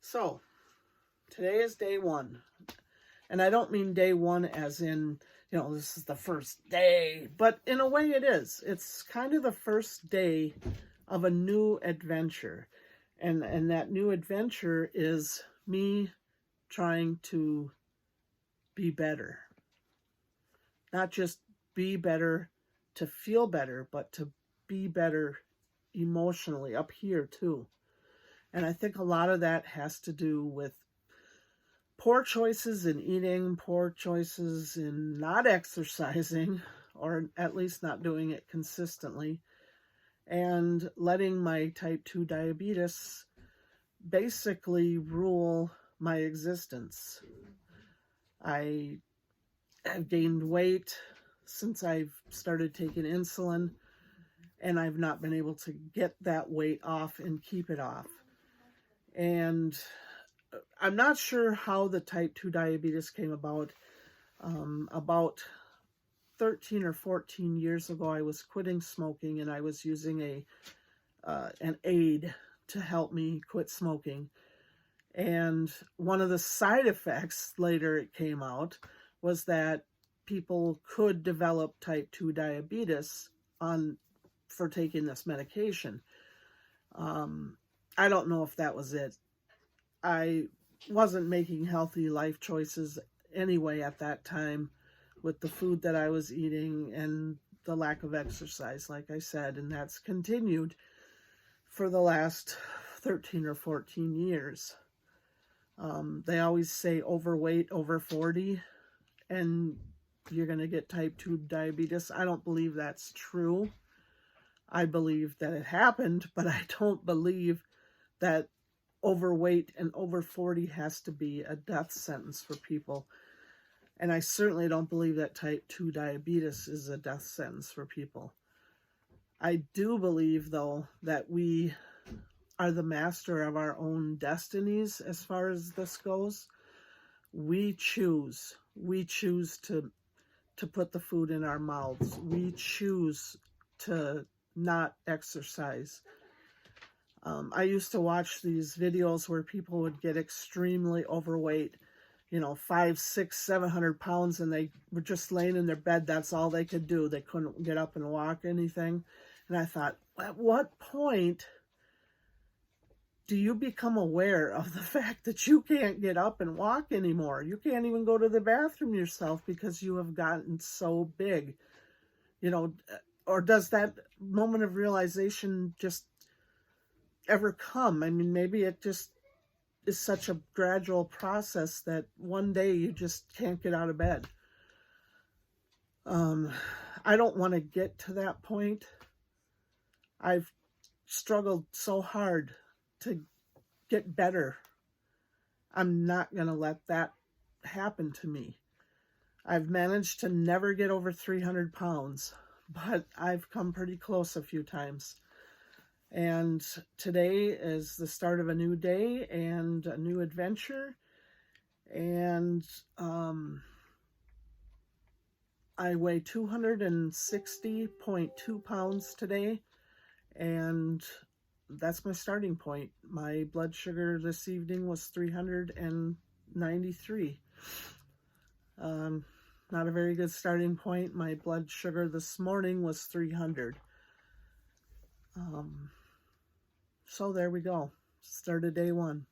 So, today is day one. And I don't mean day one as in, this is the first day, but in a way it is. It's kind of the first day of a new adventure. And that new adventure is me trying to be better. Not just be better to feel better, but to be better emotionally up here too. And I think a lot of that has to do with poor choices in eating, poor choices in not exercising, or at least not doing it consistently, and letting my type 2 diabetes basically rule my existence. I have gained weight since I've started taking insulin, and I've not been able to get that weight off and keep it off. And I'm not sure how the type 2 diabetes came about. About 13 or 14 years ago, I was quitting smoking, and I was using an aid to help me quit smoking. And one of the side effects, later it came out, was that people could develop type 2 diabetes for taking this medication. I don't know if that was it. I wasn't making healthy life choices anyway at that time with the food that I was eating and the lack of exercise, like I said, and that's continued for the last 13 or 14 years. They always say overweight, over 40, and you're going to get type 2 diabetes. I don't believe that's true. I believe that it happened, but I don't believe that overweight and over 40 has to be a death sentence for people. And I certainly don't believe that type 2 diabetes is a death sentence for people. I do believe, though, that we are the master of our own destinies as far as this goes. We choose to put the food in our mouths. We choose to not exercise. I used to watch these videos where people would get extremely overweight, 500, 600, 700 pounds, and they were just laying in their bed. That's all they could do. They couldn't get up and walk anything. And I thought, at what point do you become aware of the fact that you can't get up and walk anymore? You can't even go to the bathroom yourself because you have gotten so big, or does that moment of realization just ever come? I mean, maybe it just is such a gradual process that one day you just can't get out of bed. I don't want to get to that point. I've struggled so hard to get better. I'm not going to let that happen to me. I've managed to never get over 300 pounds, but I've come pretty close a few times. And today is the start of a new day and a new adventure. And I weigh 260.2 pounds today. And that's my starting point. My blood sugar this evening was 393. Not a very good starting point. My blood sugar this morning was 300. So there we go. Started day one.